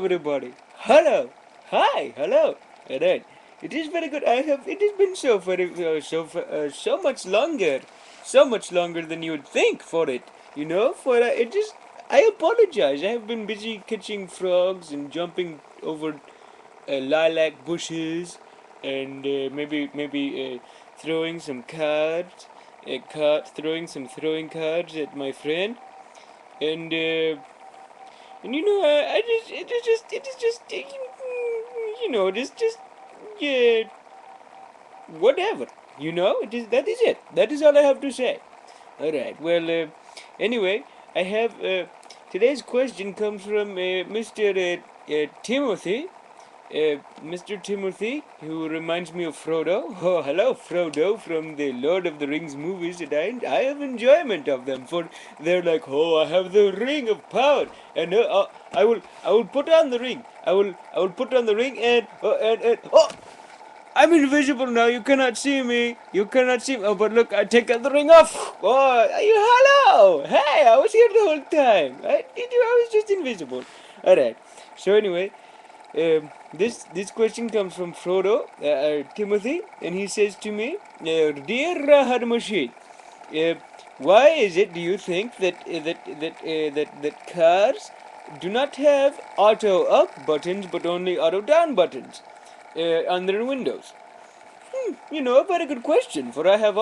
everybody. Hello. Hi. Hello. Alright. It is very good. It has been so much longer. So much longer than you would think for it. It just. I apologize. I have been busy catching frogs and jumping over lilac bushes and throwing some cards. Throwing some throwing cards at my friend. And and I just it is just just yeah, whatever. That is it. That is all I have to say. All right. Well, anyway, I have today's question comes from Mr. Timothy. Mr. Timothy, who reminds me of Frodo. Oh, hello, Frodo, from the Lord of the Rings movies, and I have enjoyment of them, for they're like, oh, I have the ring of power, and I will put on the ring. I will put on the ring, oh, I'm invisible now. You cannot see me. You cannot see me. Oh, but look, I take the ring off. Oh, hello. Hey, I was here the whole time. I was just invisible. All right. So anyway, this question comes from Frodo, Timothy, and he says to me, "Dear Harmashid, uh, why is it? Do you think that cars do not have auto up buttons but only auto down buttons on their windows?" A very good question, for I have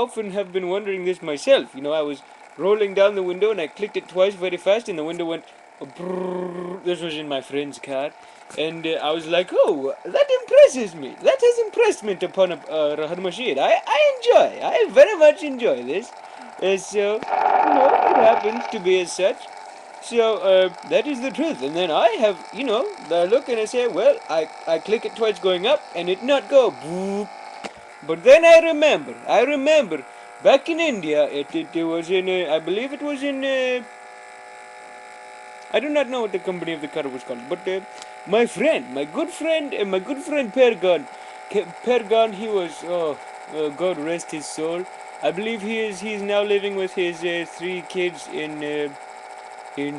been wondering this myself. I was rolling down the window and I clicked it twice very fast, and the window went brrrr. This was in my friend's car, and I was like, "Oh, that impresses me. That has impressed me upon Rahad Mashid. I very much enjoy this. It happens to be as such. So that is the truth. And then I have, I look and I say, well, I click it twice going up, and it not go boop. But then I remember, back in India, it was in, I believe it was in, I do not know what the company of the car was called, but my good friend Pergun, he was, God rest his soul. I believe he is now living with his three kids in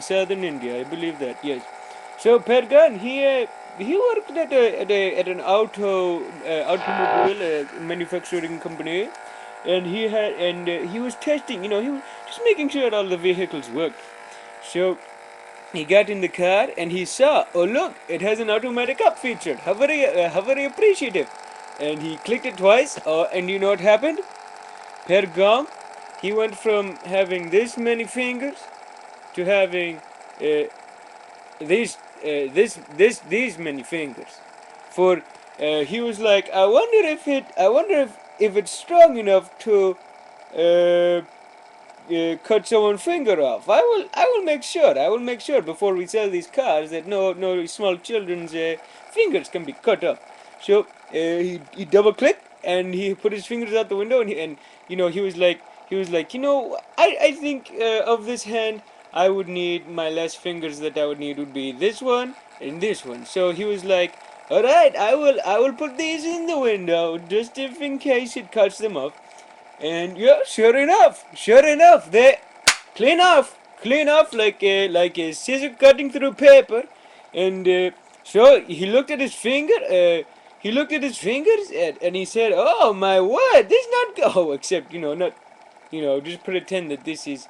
southern India. I believe that, yes. So Pergan, he worked at an automobile manufacturing company, and he was testing. He was just making sure all the vehicles worked. So he got in the car and he saw, oh look, it has an automatic up feature. How very appreciative. And he clicked it twice, and you know what happened? Pergam, he went from having this many fingers to having uh, these many fingers. For he was like, I wonder if it's strong enough to cut someone's finger off. I will make sure. I will make sure before we sell these cars that no small children's fingers can be cut off. So he double clicked and he put his fingers out the window, and he was like, I think of this hand, I would need my last fingers that I would need would be this one and this one. So he was like, all right, I will put these in the window just if in case it cuts them off. And yeah, sure enough, they clean off like a scissor cutting through paper. And so he looked at his finger. He looked at his fingers and he said, "Oh my word, this not go." Oh, except not, just pretend that this is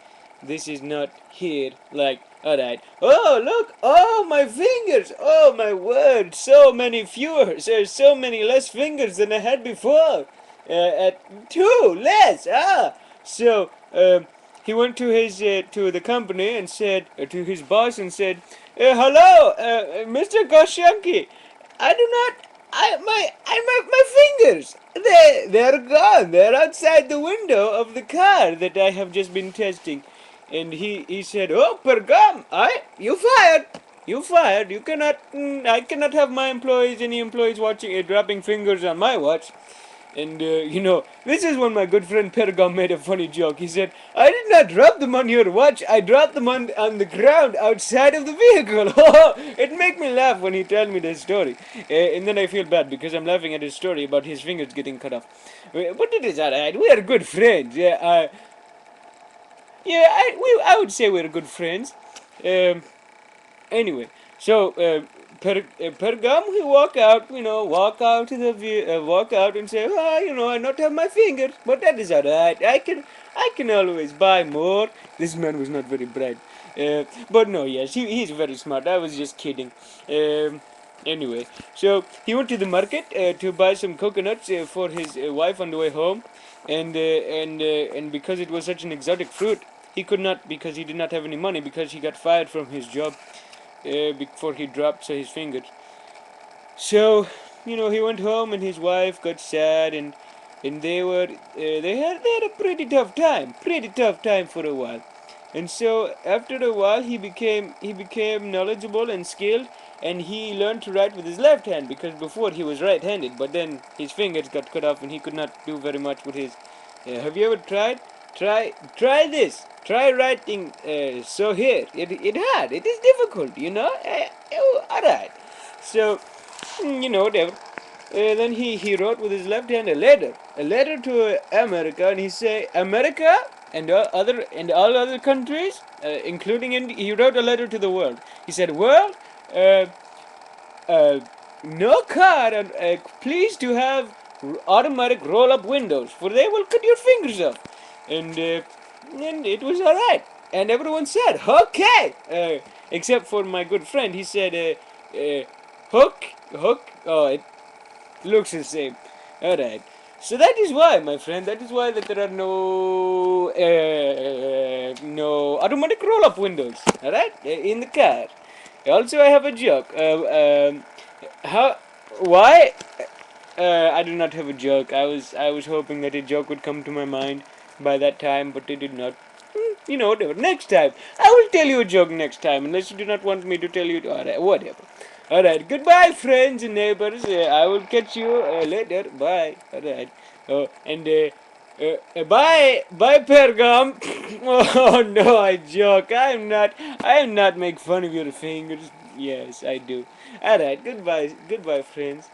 not here. Like, all right. Oh look, oh my fingers. Oh my word, so many fewer. So many less fingers than I had before. At two less. So he went to his to the company and said to his boss and said, "Hello, Mr. Goshanki. I do not. My fingers. They're gone. They're outside the window of the car that I have just been testing." And he said, "Oh, Pergam, you fired. You fired. You cannot. I cannot have any employees watching dropping fingers on my watch." And, this is when my good friend Pergam made a funny joke. He said, "I did not drop them on your watch. I dropped them on the ground outside of the vehicle." It made me laugh when he told me this story. And then I feel bad because I'm laughing at his story about his fingers getting cut off. But it is alright. We are good friends. I would say we're good friends. Um, Anyway, so Pergum, he walk out to the walk out and say, I not have my fingers, but that is alright. I can always buy more. This man was not very bright, but no, yes, he's very smart. I was just kidding. Anyway, so he went to the market to buy some coconuts for his wife on the way home, and because it was such an exotic fruit, he could not, because he did not have any money, because he got fired from his job before he dropped his fingers. So, he went home and his wife got sad, and they had a pretty tough time for a while. And so after a while he became knowledgeable and skilled, and he learned to write with his left hand, because before he was right-handed, but then his fingers got cut off and he could not do very much with his. Have you ever tried? Try this. Try writing. So here, it is difficult, all right. So, whatever. Then he wrote with his left hand a letter to America, and he say, America and all other countries, including he wrote a letter to the world. He said, world, uh, uh, no car, please to have automatic roll-up windows, for they will cut your fingers off. And it was all right, and everyone said, okay, except for my good friend. He said, hook. Oh, it looks the same. All right. So that is why, my friend, that is why that there are no automatic roll-up windows. All right, in the car. Also, I have a joke. How? Why? I do not have a joke. I was hoping that a joke would come to my mind by that time, but it did not. Whatever. Next time, I will tell you a joke next time, unless you do not want me to tell you. Alright, whatever. Alright, goodbye, friends and neighbors. I will catch you later. Bye. Alright. Bye, Pergum. Oh no, I joke. I am not make fun of your fingers. Yes, I do. Alright, goodbye, friends.